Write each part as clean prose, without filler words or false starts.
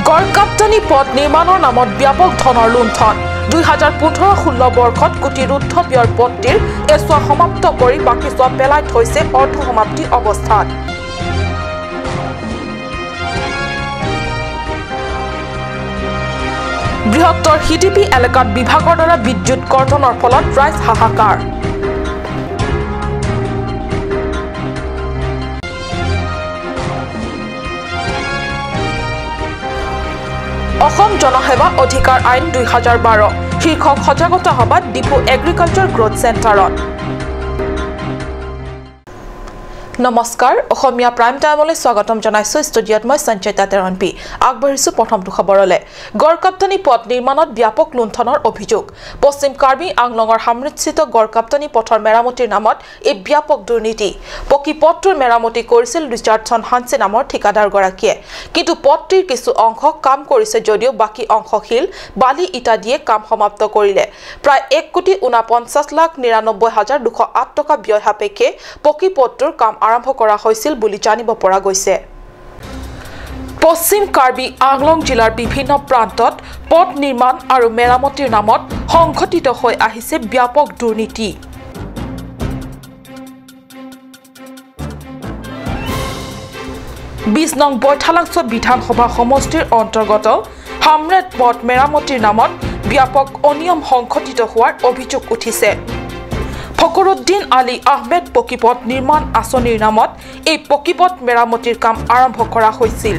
গড়কাপ্তানি পথ নিৰ্মাণৰ নামত ব্যাপক ধনৰ লুণ্ঠন 2015-16 বৰ্ষত কোটিৰ ঊৰ্ধ ব্যয়ৰ পথটিৰ এছোৱা সমাপ্ত কৰি বাকী চোৱা পেলাই থৈছে অৰ্ধ সমাপ্তি অৱস্থাত বৃহত্তৰ হিডিপি এলেকাত বিভাগৰ দ্বাৰা বিদ্যুৎ কৰ্তনৰ ফলত ৰাইজ হাহাকাৰ অসম জনসেৱা অধিকাৰ আইন 2012 শীৰ্ষক সজাগতা সভাত ডিপু এগ্ৰিকালচাৰ গ্ৰোথ চেণ্টাৰত নমস্কাৰ অসমীয়া প্ৰাইম টাইমলৈ স্বাগতম জনাইছো ষ্টুডিঅত মই সঞ্চিতা তেৰণপি আগবাঢ়িছো প্ৰথমটো খবৰলৈ গড়কাপ্তানি পথ নিৰ্মাণত ব্যাপক লুণ্ঠনৰ অভিযোগ পশ্চিম কাৰ্বি আংলঙৰ সমৃদ্ধিত গড়কাপ্তানি পথৰ মেৰামতিৰ নামত এই ব্যাপক দুৰ্নীতি পকি পথটোৰ মেৰামতি কৰিছিল ৰিচাৰ্ডছন হানছে নামৰ ঠিকাদাৰ গৰাকীয়ে কিন্তু পথটিৰ কিছু অংশ কাম কৰিছে যদিও বাকি অংশ হিল বালি ইটা দিয়ে কাম সমাপ্ত কৰিলে প্ৰায় 1,49,99,208 টকা ব্যয় সাপেক্ষে পকি পথটোৰ কাম আৰম্ভ কৰা হৈছিল বুলি জানিব পৰা গৈছে পশ্চিম কাৰ্বি আংলং জিলাৰ বিভিন্ন প্ৰান্তত পথ নিৰ্মাণ আৰু মেৰামতিৰ নামত সংঘটিত হৈ আহিছে ব্যাপক দুৰ্নীতি 20 নং বৈঠালাংছ বিধানসভা সমষ্টিৰ অন্তৰ্গত হামৰেট পথ মেৰামতিৰ নামত ব্যাপক অনিয়ম সংঘটিত হোৱাৰ অভিযোগ উঠিছে ফকৰুদ্দিন আলী আহমেদ পকিপথ নিৰ্মাণ আঁচনিৰ নামত এই পকিপথ মেৰামতিৰ কাম আৰম্ভ কৰা হৈছিল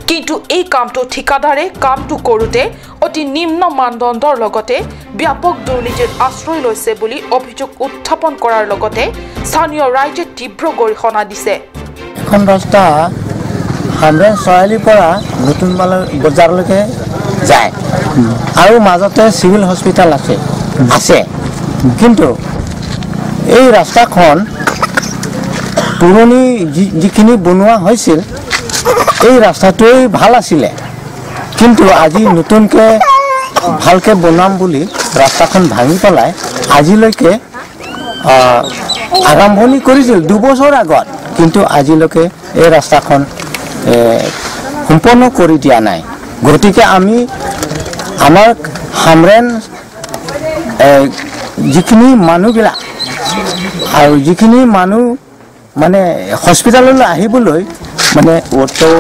কিন্তু এই কামটো ঠিকাদাৰে কামটো কৰোতে অতি নিম্ন মানদণ্ডৰ লগতে ব্যাপক দুৰ্নীতিৰ আশ্ৰয় লৈছে বুলি অভিযোগ উত্থাপন কৰাৰ লগতে স্থানীয় ৰাইজে তীব্ৰ গৰিহণা দিছে এখন ৰাস্তা হামৰেট চৰাইলিৰ পৰা নতুন বজাৰলৈকে যায় আৰু মাজতে চিভিল হস্পিটেল আছে কিন্তু এই ৰাস্তাখন পুৰণি যিখিনি বনোৱা হৈছিল এই ৰাস্তাটোই ভাল আছিল কিন্তু আজি নতুনকৈ ভালকৈ বনাম বুলি ৰাস্তাখন ভাঙি পেলাই আজিলৈকে আৰম্ভণি কৰিছিল 2 বছৰ আগত কিন্তু আজিলৈকে এই ৰাস্তাখন সম্পূৰ্ণ কৰি দিয়া নাই গতিকে আমি আমাৰ হামৰেন যিখিনি মানুহবিলাক আৰু যিখিনি মানুহ মানে হস্পিটেললৈ আহিবলৈ মানে অটো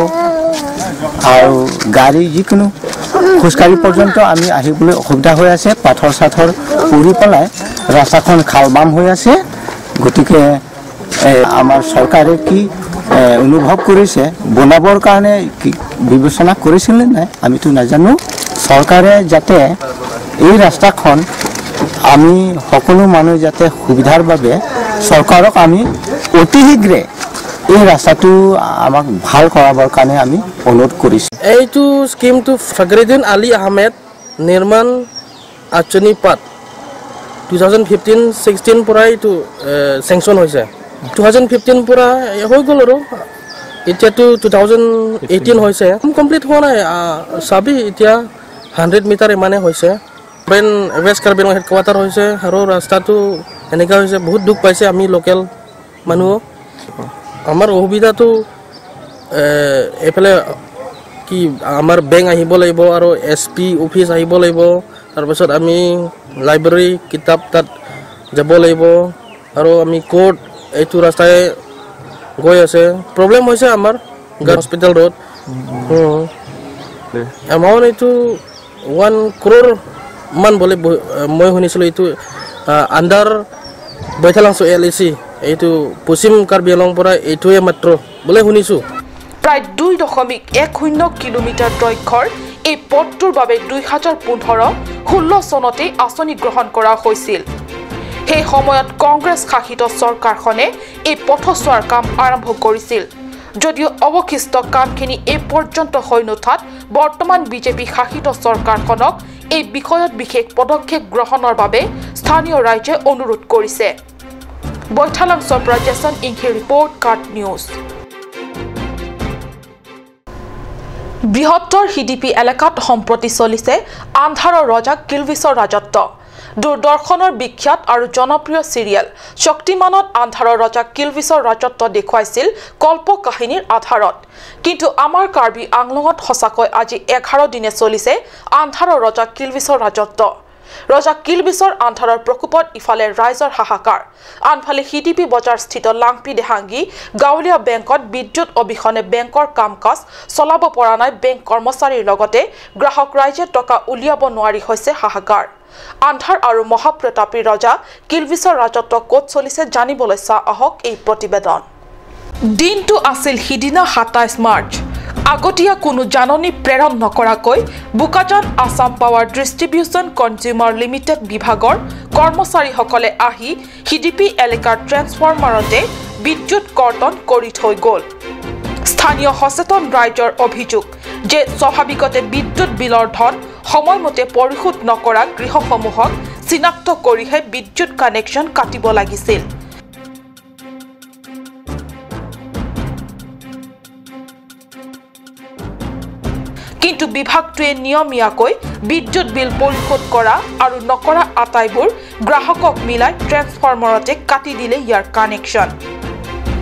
আৰু গাড়ী যিকোনো খোজকাঢ়ি পৰ্যন্ত আমি আহিবলৈ অসুবিধা হৈ আছে পাথৰ চাথৰ পৰি পেলাই ৰাস্তাখন খালবাম হৈ আছে গতিকে আমাৰ চৰকাৰে কি অনুভৱ কৰিছে বনাবৰ কাৰণে কি বিবেচনা কৰিছিল নে নাই আমিতো নাজানো চৰকাৰে যাতে এই ৰাস্তাখন আমি সকলো মানুহ যাতে সুবিধাৰ বাবে চৰকাৰক আমি অতি শীঘ্ৰে এই ৰাস্তাটো আমাক ভাল কৰাবৰ কাৰণে আমি অনুৰোধ কৰিছোঁ এইটো স্কিমটো ফকৰুদ্দিন আলী আহমেদ নিৰ্মাণ আঁচনি পাত 2015-16 পৰা এইটো চেংচন হৈছে 2015 পৰা হৈ গ'ল আৰু এতিয়াতো 2018 হৈছে কমপ্লিট হোৱা নাই চাবি এতিয়া 100 মিটাৰ ইমানে হৈছে ব্ৰেন ৱেষ্ট কাৰ্বি আংলং হেডকোৱাৰ্টাৰ হৈছে আৰু ৰাস্তাটো এনেকুৱা হৈছে বহুত দুখ পাইছে আমি লোকেল মানুহ আমাৰ অসুবিধাটো এইফালে কি আমাৰ বেংক আহিব লাগিব আৰু SP অফিচ আহিব লাগিব তাৰপিছত আমি লাইব্ৰেৰী কিতাপ তাত যাব লাগিব আৰু আমি কোৰ্ট এইটো ৰাস্তাই গৈ আছে প্ৰব্লেম হৈছে আমাৰ হস্পিটেল ৰোড এমাউণ্ট এইটো 1 crore মান বলে মই শুনিছিলোঁ এইটো আণ্ডাৰ বৈঠালাংছ LAC এইটো পশ্চিম কাৰ্বি আংলং পৰা এইটোৱে মাত্ৰ বোলে শুনিছোঁ প্ৰায় 2.10 কিলোমিটাৰ দৈৰ্ঘ্যৰ এই পথটোৰ বাবে 2015-16 চনতে আঁচনি গ্ৰহণ কৰা হৈছিল সেই সময়ত কংগ্ৰেছ শাসিত চৰকাৰখনে এই পথছোৱাৰ কাম আৰম্ভ কৰিছিল যদিও অৱশিষ্ট কামখিনি এই পৰ্যন্ত হৈ নুঠাত বৰ্তমান বিজেপি শাসিত চৰকাৰখনক এই বিষয়ত বিশেষ পদক্ষেপ গ্ৰহণৰ বাবে স্থানীয় ৰাইজে অনুৰোধ কৰিছে বৈঠালাংছৰ পৰা জেছন ইংঘে ৰিপৰ্ট কাৰ্ড নিউজ বৃহত্তৰ হিডিপি এলেকাত সম্প্ৰতি চলিছে আন্ধাৰৰ ৰজা কিলভিছৰ ৰাজত্ব দূৰদৰ্শনৰ বিখ্যাত আৰু জনপ্ৰিয় চিৰিয়েল শক্তিমানত আন্ধাৰৰ ৰজা কিলভিছৰ ৰাজত্ব দেখুৱাইছিল কল্প কাহিনীৰ আধাৰত কিন্তু আমাৰ কাৰ্বি আংলঙত সঁচাকৈ আজি 11 দিনে চলিছে আন্ধাৰৰ ৰজা কিলভিছৰ ৰাজত্ব ৰজা কিলভিছৰ আন্ধাৰৰ প্ৰকোপত ইফালে ৰাইজৰ হাহাকাৰ আনফালে হিডিপি বজাৰ স্থিত লাংপি দেহাংগী গাঁৱলীয়া বেংকত বিদ্যুৎ অবিহনে বেংকৰ কাম-কাজ চলাব পৰা নাই বেংক কৰ্মচাৰীৰ লগতে গ্ৰাহক ৰাইজে টকা উলিয়াব নোৱাৰি হৈছে হাহাকাৰ আন্ধাৰ আৰু মহাপ্ৰতাপী ৰজা কিলভিছৰ ৰাজত্ব ক'ত চলিছে জানিবলৈ চাহ আহক এই প্ৰতিবেদন দিনটো আছিল হিদিনা 27 মাৰ্চ আগতীয়া কোনো জাননী প্ৰেৰণ নকৰাকৈ Bokajan Assam power distribution consumer limited বিভাগৰ কৰ্মচাৰীসকলে আহি হিডিপি এলেকাৰ ট্ৰেন্সফৰ্মাৰতে বিদ্যুৎ কৰ্তন কৰি থৈ গ'ল স্থানীয় সচেতন ৰাইজৰ অভিযোগ যে স্বাভাৱিকতে বিদ্যুৎ বিলৰ ধন সময়মতে পৰিশোধ নকৰা গৃহসমূহক চিনাক্ত কৰিহে বিদ্যুৎ কানেকশ্যন কাটিব লাগিছিল কিন্তু বিভাগটোৱে নিয়মীয়াকৈ বিদ্যুৎ বিল পৰিশোধ কৰা আৰু নকৰা আটাইবোৰ গ্ৰাহকক মিলাই ট্ৰেন্সফৰ্মাৰতে কাটি দিলে ইয়াৰ কানেকশ্যন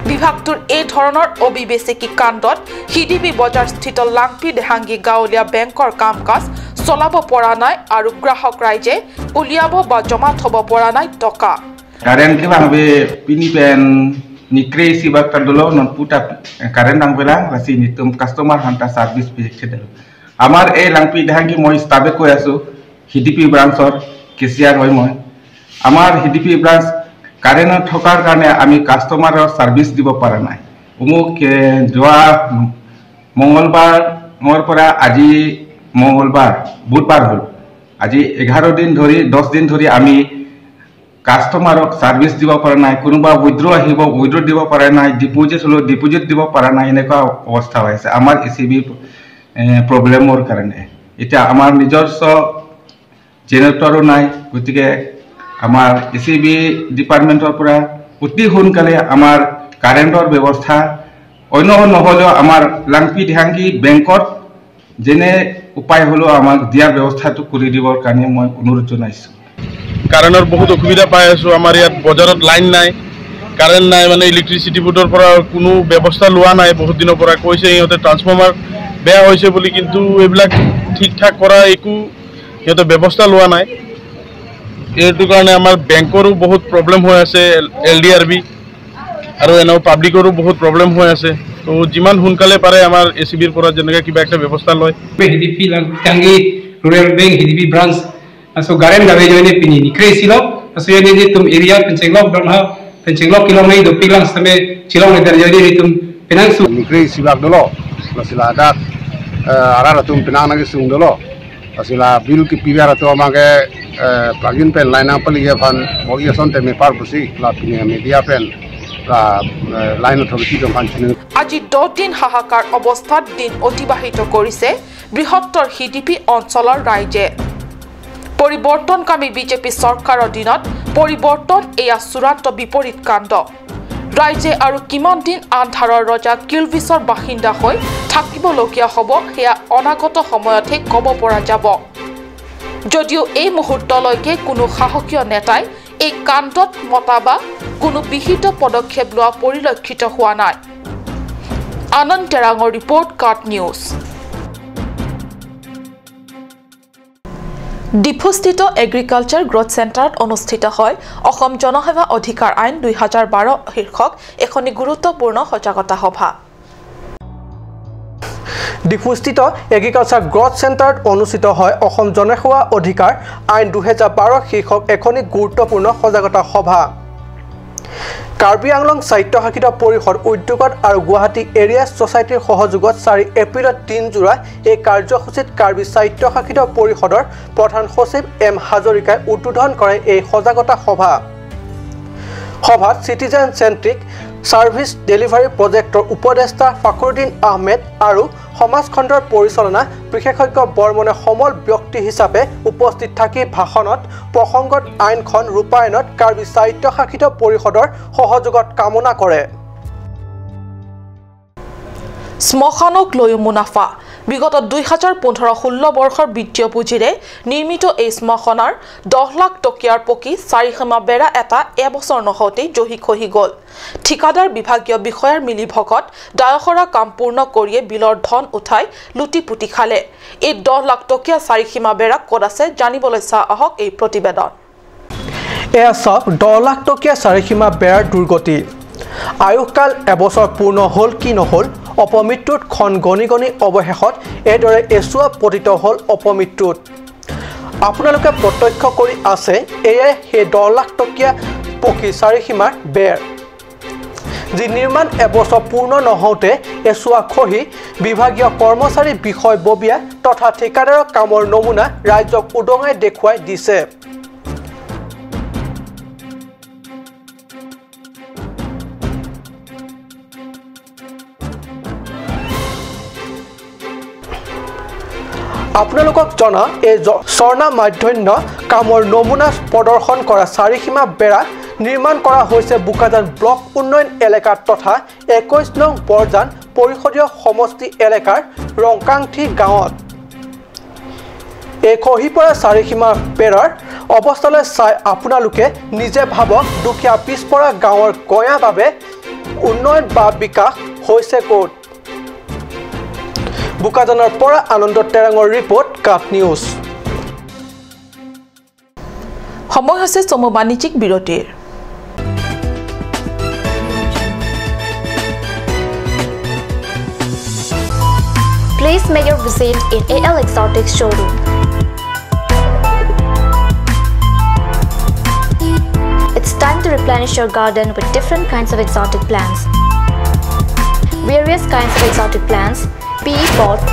বিভাগটোৰ এই ধৰণৰ অবিবেচকি কাণ্ডত হিডিপি বজাৰ স্থিত লাংপি দেহাংগী গাঁৱলীয়া বেংকৰ কাম-কাজ চলাব পৰা নাই আৰু গ্ৰাহক ৰাইজে উলিয়াব বা জমা থব পৰা নাই টকা কারেন্ট কি ভাবে পিনি পেন নিক্রে সিবাক্তার দলো নন পুটা কারেন্ট আংবেলা রাসি নিতুম কাস্টমার হান্টা সার্ভিস পিছেদল আমার এই লাংপি দেহাংগী মই স্টাফে কই আছো হিডিপি ব্ৰাঞ্চৰ কেচিয়াৰ হয় মই আমাৰ হিডিপি ব্ৰাঞ্চ কাৰেন্ট থকাৰ কাৰণে আমি কাস্টমাৰৰ সাৰ্ভিস দিব পৰা নাই উমুক যোৱা মঙ্গলবাৰৰ পৰা আজি মঙ্গলবাৰ বুধবাৰ হল আজি 11 দিন ধৰি 10 দিন ধৰি আমি কাস্টমাৰক সাৰ্ভিস দিব পৰা নাই কোনোবা উইথড্ৰ আহিব উইথড্ৰ দিব পৰা নাই ডিপোজিট দিব পৰা নাই এনেকুৱা অৱস্থা হৈছে আমাৰ এসিবি প্ৰবলেমৰ কাৰণে এটা আমাৰ নিজস্ব জেনেৰেটৰো নাই গতিকে আমাৰ এসিবি ডিপাৰ্টমেন্টৰ পৰা অতি সোনকালে আমাৰ কাৰেণ্টৰ ব্যৱস্থা অন্য নহলেও আমাৰ লাংপি দেহাংগী বেংকত যেনে উপায় হলো আমাক দিয়াৰ ব্যৱস্থাটো কৰি দিবৰ কাৰণে মই অনুৰোধ জনাইছো কাৰেন্টৰ বহুত অসুবিধা পাই আছো আমাৰ ইয়াত বজাৰত লাইন নাই কাৰেন্ট নাই মানে ইলেক্ট্ৰিচিটি বোৰ্ডৰ পৰা কোনো ব্যৱস্থা লোৱা নাই বহুত দিনৰ পৰা কৈছে ইহঁতে ট্ৰান্সফৰ্মাৰ বেয়া হৈছে বুলি কিন্তু এইবিলাক ঠিক ঠাক কৰা একো ইহঁতে ব্যৱস্থা লোৱা নাই এইটো কাৰণে আমাৰ বেংকৰো বহুত প্ৰবলেম হৈ আছে এলডিআৰবি আৰু এনে পাব্লিকৰো বহুত প্ৰবলেম হৈ আছে তো যিমান সোনকালে পাৰে আমাৰ এসিবিৰ পৰা যেনেকৈ কিবা একটা ব্যৱস্থা লয় হিডিপি লাংপি ৰুৰেল বেংক হিডিপি branch aso garen gawe joine pini ni kresilo aso yene ni tum area pencenglok don ha pencenglok kilomai do pilang same cilong meter joine ni tum penangsu ni kresibak dolo lasila adat arara tum penang nagi sung dolo lasila bil ki pigar to amage plugin pen line up liye fan mogi son te me par busi la pini media pen la line of the to fan chinu আজি 10 দিন হাহাকাৰ অৱস্থাত দিন অতিবাহিত কৰিছে বৃহত্তৰ হিডিপি অঞ্চলৰ ৰাইজে পৰিৱৰ্তনকামী বিজেপি চৰকাৰৰ দিনত পৰিৱৰ্তন এয়া চূড়ান্ত বিপৰীত কাণ্ড ৰাইজে আৰু কিমান দিন আন্ধাৰৰ ৰজা কিলভিছৰ বাসিন্দা হৈ থাকিবলগীয়া হ'ব সেয়া অনাগত সময়তহে ক'ব পৰা যাব যদিও এই মুহূৰ্তলৈকে কোনো সাহসীয় নেতাই এই কাণ্ডত মতা বা কোনো বিহিত পদক্ষেপ লোৱা পৰিলক্ষিত হোৱা নাই আনন্দ তেৰাঙৰ ৰিপৰ্ট কাট নিউজ ডিফুস্থিত এগ্ৰিকালচাৰ গ্ৰোথ চেণ্টাৰত অনুষ্ঠিত হয় অসম জনসেৱা অধিকাৰ আইন 2012 শীৰ্ষক এখনি গুৰুত্বপূৰ্ণ সজাগতা সভা ডিফুস্থিত এগ্ৰিকালচাৰ গ্ৰোথ চেণ্টাৰত অনুষ্ঠিত হয় অসম জনসেৱা অধিকাৰ আইন 2012 শীৰ্ষক এখনি গুৰুত্বপূৰ্ণ সজাগতা সভা কাৰ্বি আংলং সাহিত্য শাখিত পৰিষদ উদ্যোগত আৰু গুৱাহাটী এৰিয়া ছ'চাইটিৰ সহযোগত 4 এপ্ৰিলত 3 জোৰা এই কাৰ্যসূচীত কাৰ্বি সাহিত্য শাখিত পৰিষদৰ প্ৰধান সচিব এম হাজৰিকাই উদ্বোধন কৰে এই সজাগতা সভাত সিটিজেন চেন্ট্ৰিক সাৰ্ভিস ডেলিভাৰী প্ৰজেক্টৰ উপদেষ্টা ফখৰুদ্দিন আহমেদ আৰু সমাজখণ্ডৰ পৰিচালনা বিশেষজ্ঞ বৰ্মনে সমল ব্যক্তি হিচাপে উপস্থিত থাকি ভাষণত প্ৰসংগত আইনখন ৰূপায়ণত কাৰ্বি সাহিত্য শাখিত পৰিষদৰ সহযোগত কামনা কৰে শ্মশানক লৈ মুনাফা বিগত 2015-16 বৰ্ষৰ বিত্তীয় পুঁজিৰে নিৰ্মিত এই শ্মশানৰ 10 লাখ টকীয়াৰ পকী চাৰিসীমা বেৰা এটা এবছৰ নহওঁতেই জহি খহি গ'ল। ঠিকাদাৰ বিভাগীয় বিষয়াৰ মিলিভগত দায়খৰা কাম পূৰ্ণ কৰিয়ে বিলৰ ধন উঠাই লুটি পুটি খালে। এই 10 লাখ টকীয়া চাৰিসীমা বেৰা ক'ত আছে জানিবলৈ চাই আহক এই প্ৰতিবেদন। এয়া চাওক 10 লাখ টকীয়া চাৰিসীমা বেৰাৰ দুৰ্গতি। আয়ুসকাল এবছৰ পূৰ্ণ হ'ল কি নহ'ল, অপমৃত্যুত খন গণি গণি অৱশেষত এইদৰে এচুৱা পতিত হ'ল অপমৃত্যুত। আপোনালোকে প্ৰত্যক্ষ কৰি আছে এয়াই সেই 10 লাখ টকীয়া পকী চাৰিসীমাৰ বেৰ, যি নিৰ্মাণ এবছৰ পূৰ্ণ নহওঁতে এচুৱা খহি বিভাগীয় কৰ্মচাৰী বিষয়ববীয়া তথা ঠিকাদাৰৰ কামৰ নমুনা ৰাইজক উদঙাই দেখুৱাই দিছে। আপোনালোকক জনা এই স্বৰ্ণা মাধ্যন্য কামৰ নমুনা প্ৰদৰ্শন কৰা চাৰিসীমা বেৰা নিৰ্মাণ কৰা হৈছে বোকাজান ব্লক উন্নয়ন এলেকাত তথা 21 নং বৰজান পৰিষদীয় সমষ্টি এলেকাৰ ৰংকাংঠি গাঁৱত। এই খহি পৰা চাৰিসীমা বেৰাৰ অৱস্থালৈ চাই আপোনালোকে নিজে ভাবক দুখীয়া পিছপৰা গাঁৱৰ গঞাৰ বাবে উন্নয়ন বা বিকাশ হৈছে ক'ত। বোকাজানৰ পৰা আনন্দ টেৰাঙৰ ৰিপৰ্ট কাট নিউজ। সময় হৈছে চমু বাণিজ্যিক বিৰতিৰ। Please make your visit in AL Exotic showroom. It's time to replenish your garden with different kinds of exotic plants. Various kinds of exotic plants, PE pots,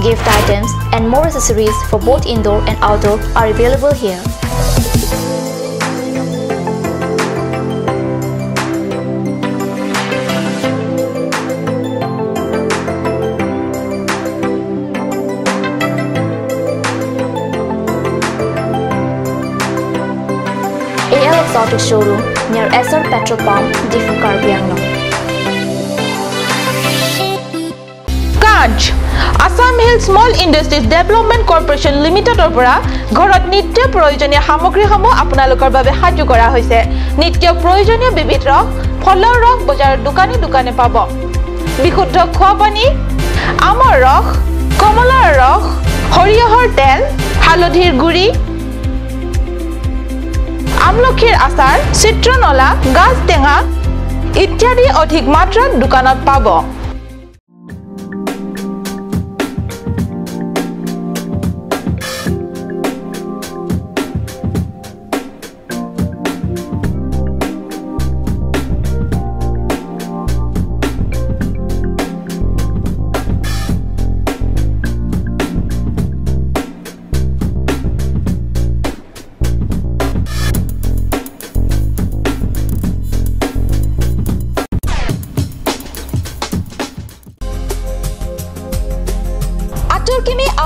gift items, and more accessories for both indoor and outdoor are available here. AL Exotic showroom near SR Petrol Pump, Difu, Karbi Anglong. Assam hill small industries development corporation লিমিটেডৰ পৰা ঘৰত নিত্য প্ৰয়োজনীয় সামগ্ৰীসমূহ আপোনালোকৰ বাবে সাজু কৰা হৈছে। নিত্য প্ৰয়োজনীয় বিবিধ ৰস, ফলৰ ৰস বজাৰৰ দোকানে দোকানে পাব। বিশুদ্ধ খোৱা পানী, আমৰ ৰস, কমলাৰ ৰস, সৰিয়হৰ তেল, হালধিৰ গুড়ি, আমলখিৰ আচাৰ, চিত্ৰনলা, গাজ টেঙা ইত্যাদি অধিক মাত্ৰাত দোকানত পাব।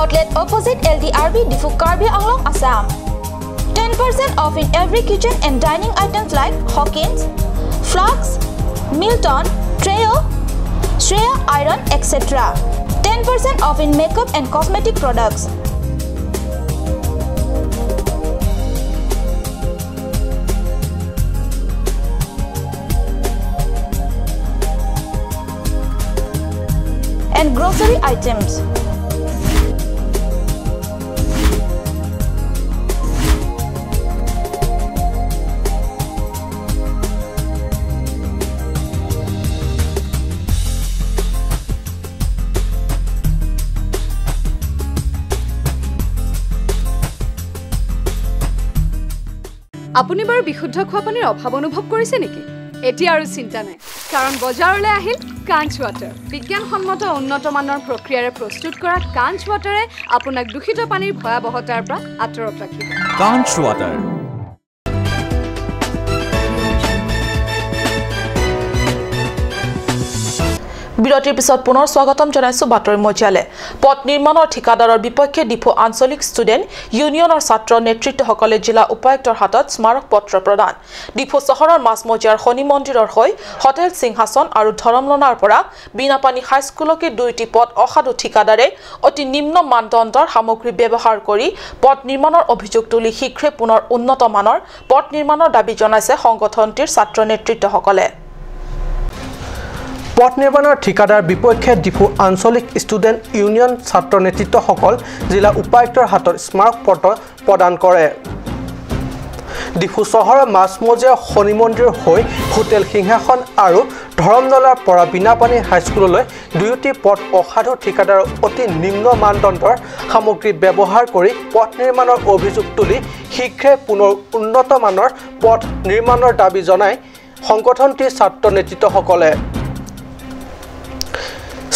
Outlet opposite LDRB Difu, Karbi Anglong, Assam. 10% off in every kitchen and dining items like Hawkins, Flax, Milton, Treo, Shreya Iron, etc. 10% off in makeup and cosmetic products. And grocery items. আপুনি বাৰু বিশুদ্ধ খোৱা পানীৰ অভাৱ অনুভৱ কৰিছে নেকি? এতিয়া আৰু চিন্তা নাই, কাৰণ বজাৰলৈ আহিল কাঞ্চ ৱাটাৰ। বিজ্ঞানসন্মত উন্নত মানৰ প্ৰক্ৰিয়াৰে প্ৰস্তুত কৰা কাঞ্চ ৱাটাৰে আপোনাক দূষিত পানীৰ ভয়াৱহতাৰ পৰা আঁতৰত ৰাখিব। কাঞ্চ ৱাটাৰ। বিৰতিৰ পিছত পুনৰ স্বাগতম জনাইছো বাতৰি মজিয়ালে পথ নিৰ্মাণৰ ঠিকাদাৰৰ বিপক্ষে ডিফু আঞ্চলিক ষ্টুডেণ্ট ইউনিয়নৰ ছাত্ৰ নেতৃত্বসকলে জিলা উপায়ুক্তৰ হাতত স্মাৰক পত্ৰ প্ৰদান ডিফু চহৰৰ মাছমজিয়াৰ শনি মন্দিৰৰ হৈ হোটেল সিংহাসন আৰু ধৰমলনাৰ পৰা বিনাপানী হাইস্কুলকে দুইটি পথ অসাধু ঠিকাদাৰে অতি নিম্ন মানদণ্ডৰ সামগ্ৰী ব্যৱহাৰ কৰি পথ নিৰ্মাণৰ অভিযোগ তুলি শীঘ্ৰে পুনৰ উন্নত মানৰ পথ নিৰ্মাণৰ দাবী জনাইছে সংগঠনটিৰ ছাত্ৰ নেতৃত্বসকলে পথ নিৰ্মাণৰ ঠিকাদাৰ বিপক্ষে ডিফু আঞ্চলিক ষ্টুডেণ্ট ইউনিয়ন ছাত্ৰ নেতৃত্বসকল জিলা উপায়ুক্তৰ হাতত স্মাৰক পত্ৰ প্ৰদান কৰে ডিফু চহৰৰ মাছমজিয়া শনি মন্দিৰ হৈ হোটেল সিংহাসন আৰু ধৰমনলাৰ পৰা বিনাপানী হাইস্কুললৈ দুয়োটি পথ অসাধু ঠিকাদাৰ অতি নিম্ন মানদণ্ডৰ সামগ্ৰী ব্যৱহাৰ কৰি পথ নিৰ্মাণৰ অভিযোগ তুলি শীঘ্ৰে পুনৰ উন্নত মানৰ পথ নিৰ্মাণৰ দাবী জনাই সংগঠনটিৰ ছাত্ৰ নেতৃত্বসকলে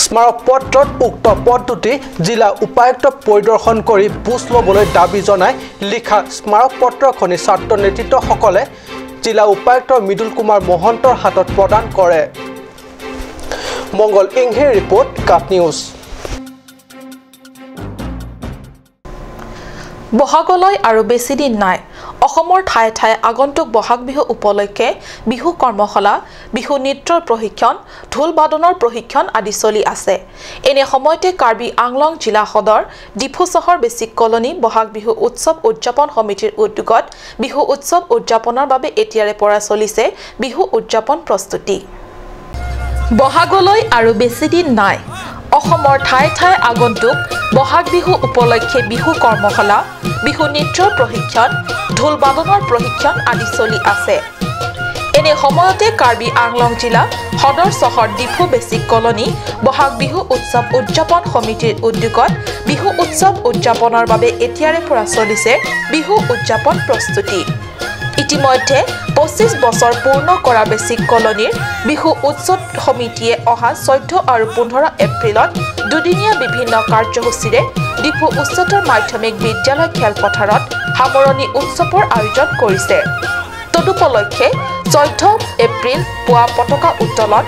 স্মাৰক পত্ৰত উক্ত পথ দুটি জিলা উপায়ুক্ত পৰিদৰ্শন কৰি বুজ ল'বলৈ দাবী জনাই লিখা স্মাৰক পত্ৰখনি ছাত্ৰ নেতৃত্বসকলে জিলা উপায়ুক্ত মৃদুল কুমাৰ মহন্তৰ হাতত প্ৰদান কৰে মংগল ইংহিৰ ৰিপৰ্ট কাট নিউজ বহাগলৈ আৰু বেছি দিন নাই অসমৰ ঠায়ে ঠায়ে আগন্তুক বহাগ বিহু উপলক্ষে বিহু কৰ্মশালা বিহু নৃত্যৰ প্ৰশিক্ষণ ঢোল বাদনৰ প্ৰশিক্ষণ আদি চলি আছে এনে সময়তে কাৰ্বি আংলং জিলা সদৰ ডিফু চহৰ বেছিক কলনী বহাগ বিহু উৎসৱ উদযাপন সমিতিৰ উদ্যোগত বিহু উৎসৱ উদযাপনৰ বাবে এতিয়াৰে পৰা চলিছে বিহু উদযাপন প্ৰস্তুতি বহাগলৈ আৰু বেছি দিন নাই অসমৰ ঠায়ে ঠায়ে আগন্তুক বহাগ বিহু উপলক্ষে বিহু কৰ্মশালা বিহু নৃত্যৰ প্ৰশিক্ষণ ঢোল বাদনৰ প্ৰশিক্ষণ আদি চলি আছে এনে সময়তে কাৰ্বি আংলং জিলা সদৰ চহৰ ডিফু বেছিক কলনী বহাগ বিহু উৎসৱ উদযাপন সমিতিৰ উদ্যোগত বিহু উৎসৱ উদযাপনৰ বাবে এতিয়াৰে পৰা চলিছে বিহু উদযাপন প্ৰস্তুতি ইতিমধ্যে 25 বছৰ পূৰ্ণ কৰা বেছিক কলনীৰ বিহু উৎসৱ সমিতিয়ে অহা 14 আৰু 15 এপ্ৰিলত দুদিনীয়া বিভিন্ন কাৰ্যসূচীৰে ডিফু উচ্চতৰ মাধ্যমিক বিদ্যালয় খেলপথাৰত সামৰণি উৎসৱৰ আয়োজন কৰিছে তদুপলক্ষে 14 এপ্ৰিল পুৱা পতাকা উত্তোলন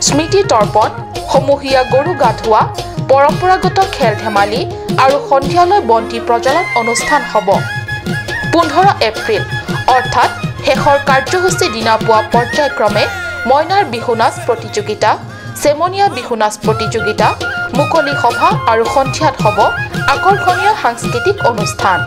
স্মৃতি তৰ্পণ সমূহীয়া গৰু গা ধোৱা পৰম্পৰাগত খেল ধেমালি আৰু সন্ধিয়ালৈ বন্তি প্ৰজ্বলন অনুষ্ঠান হ'ব 15 এপ্ৰিল অৰ্থাৎ শেষৰ কাৰ্যসূচী দিনা পুৱা পৰ্যায়ক্ৰমে মইনাৰ বিহু নাচ প্ৰতিযোগিতা চেমনীয়া বিহু নাচ প্ৰতিযোগিতা মুকলি সভা আৰু সন্ধিয়াত হ'ব আকৰ্ষণীয় সাংস্কৃতিক অনুষ্ঠান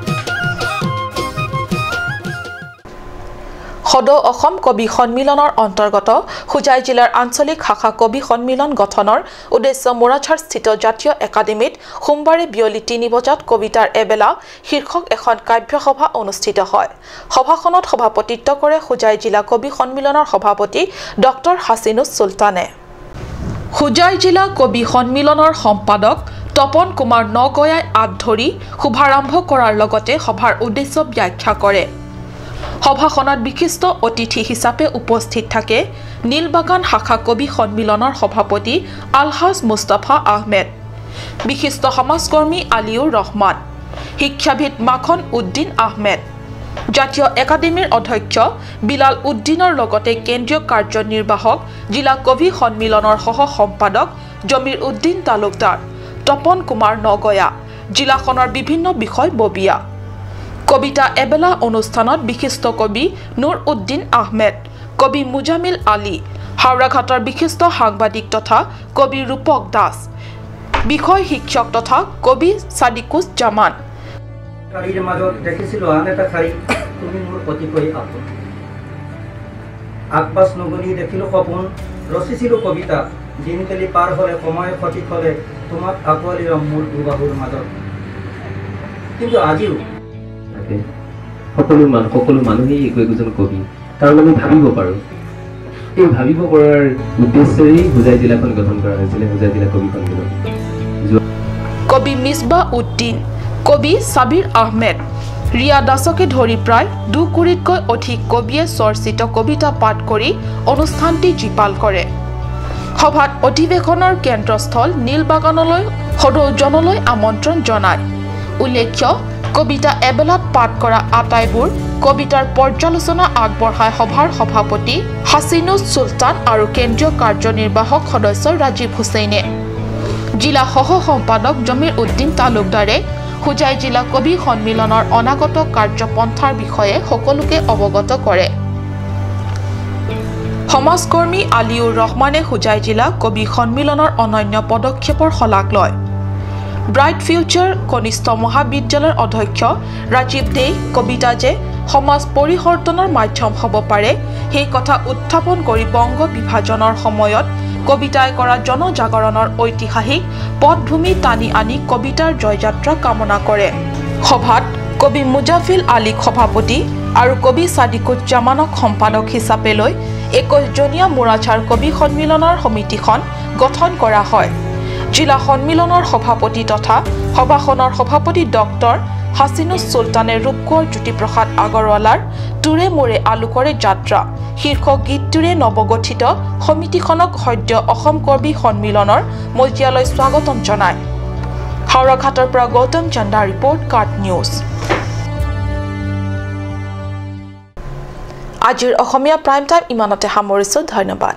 সদৌ অসম কবি সন্মিলনৰ অন্তৰ্গত হুজাই জিলাৰ আঞ্চলিক শাখা কবি সন্মিলন গঠনৰ উদ্দেশ্য মোৰাছাৰস্থিত জাতীয় একাডেমীত সোমবাৰে বিয়লি 3 বজাত কবিতাৰ এবেলা শীৰ্ষক এখন কাব্যসভা অনুষ্ঠিত হয় সভাখনত সভাপতিত্ব কৰে হুজাই জিলা কবি সন্মিলনৰ সভাপতি ডক্টৰ হাছিনুছ সুলতানে হুজাই জিলা কবি সন্মিলনৰ সম্পাদক তপন কুমাৰ নগয়াই আদ ধৰি শুভাৰম্ভ কৰাৰ লগতে সভাৰ উদ্দেশ্য ব্যাখ্যা কৰে সভাখনত বিশিষ্ট অতিথি হিচাপে উপস্থিত থাকে নীলবাগান শাখা কবি সন্মিলনৰ সভাপতি আলহাজ মুস্তাফা আহমেদ বিশিষ্ট সমাজকৰ্মী আলিউৰ ৰহমান শিক্ষাবিদ মাখন উদ্দিন আহমেদ জাতীয় একাডেমীৰ অধ্যক্ষ বিলাল উদ্দিনৰ লগতে কেন্দ্ৰীয় কাৰ্যনিৰ্বাহক জিলা কবি সন্মিলনৰ সহ সম্পাদক জমিৰ উদ্দিন তালুকদাৰ তপন কুমাৰ নগয়া জিলাখনৰ বিভিন্ন বিষয় ববিয়া কবিতা এবেলা অনুষ্ঠানত বিশিষ্ট কবি নুৰ উদ্দিন আহমেদ কবি মুজামিল আলী হাওৰাঘাটৰ বিশিষ্ট সাংবাদিক তথা কবি ৰূপক দাস বিষয় শিক্ষক তথা কবি সাদিকুছ জামান কালিৰ মাজত দেখিছিলোঁ আন এটা শাৰী তুমি মোৰ অতিকৈ আপোন আগপাছ নগলি দেখিলোঁ সপোন ৰচিছিলোঁ কবিতা দিনকালি পাৰ হ'লে সময় সঠিক হ'লে তোমাক আঁকোৱালি ল'ম মোৰ দুবাহুৰ মাজত কিন্তু আজিও সকলো মানুহেই একোজন কবি কাৰণ আমি ভাবিব পাৰোঁ এই ভাবিব পৰাৰ উদ্দেশ্যেৰেই হুজাই জিলাখন গঠন কৰা হৈছিলে হুজাই জিলা কবি সন্মিলন কবি মিছবা উদ্দিন কবি সাবিৰ আহমেদ ৰিয়া দাসকে ধৰি প্ৰায় 2 কোটিতকৈ অধিক কবিয়ে চৰ্চিত কবিতা পাঠ কৰি অনুষ্ঠানটি জীপাল কৰে সভাত অধিৱেশনৰ কেন্দ্ৰস্থল নীলবাগানলৈ সদৌ জনলৈ আমন্ত্ৰণ জনায় উল্লেখ্য কবিতা এবেলাত পাঠ কৰা আটাইবোৰ কবিতাৰ পৰ্যালোচনা আগবঢ়ায় সভাৰ সভাপতি হাছিনুছ সুলতান আৰু কেন্দ্ৰীয় কাৰ্যনিৰ্বাহক সদস্য ৰাজীৱ হুছেইনে। জিলা সহ সম্পাদক জমিৰ উদ্দিন তালুকদাৰে হোজাই জিলা কবি সন্মিলনৰ অনাগত কাৰ্যপন্থাৰ বিষয়ে সকলোকে অৱগত কৰে। সমাজকৰ্মী আলিউৰ ৰহমানে হোজাই জিলা কবি সন্মিলনৰ অনন্য পদক্ষেপৰ শলাগ লয়। ব্ৰাইট ফিউচাৰ কনিষ্ঠ মহাবিদ্যালয়ৰ অধ্যক্ষ ৰাজীৱ দে কবিতা যে সমাজ পৰিৱৰ্তনৰ মাধ্যম হ'ব পাৰে সেই কথা উত্থাপন কৰি বংগ বিভাজনৰ সময়ত কবিতাই কৰা জনজাগৰণৰ ঐতিহাসিক পটভূমি টানি আনি কবিতাৰ জয়যাত্ৰা কামনা কৰে। সভাত কবি মুজাফিল আলীক সভাপতি আৰু কবি ছাদিকুজ্জামানক সম্পাদক হিচাপে লৈ 21জনীয়া মোৰাচাৰ কবি সন্মিলনৰ সমিতিখন গঠন কৰা হয়। জিলা সন্মিলনৰ সভাপতি তথা সভাখনৰ সভাপতি ডক্টৰ হাছিনুছ সুলতানে ৰূপকোঁৱৰ জ্যোতিপ্ৰসাদ আগৰৱালাৰ তোৰে মোৰে আলোকৰে যাত্ৰা শীৰ্ষক গীতটোৰে নৱগঠিত সমিতিখনক সদ্য অসম কবি সন্মিলনৰ মজিয়ালৈ স্বাগতম জনায়। হাওৰাঘাটৰ পৰা গৌতম চন্দা ৰিপৰ্ট কাৰ্ট নিউজ। আজিৰ অসমীয়া প্ৰাইম টাইম ইমানতে সামৰিছোঁ। ধন্যবাদ।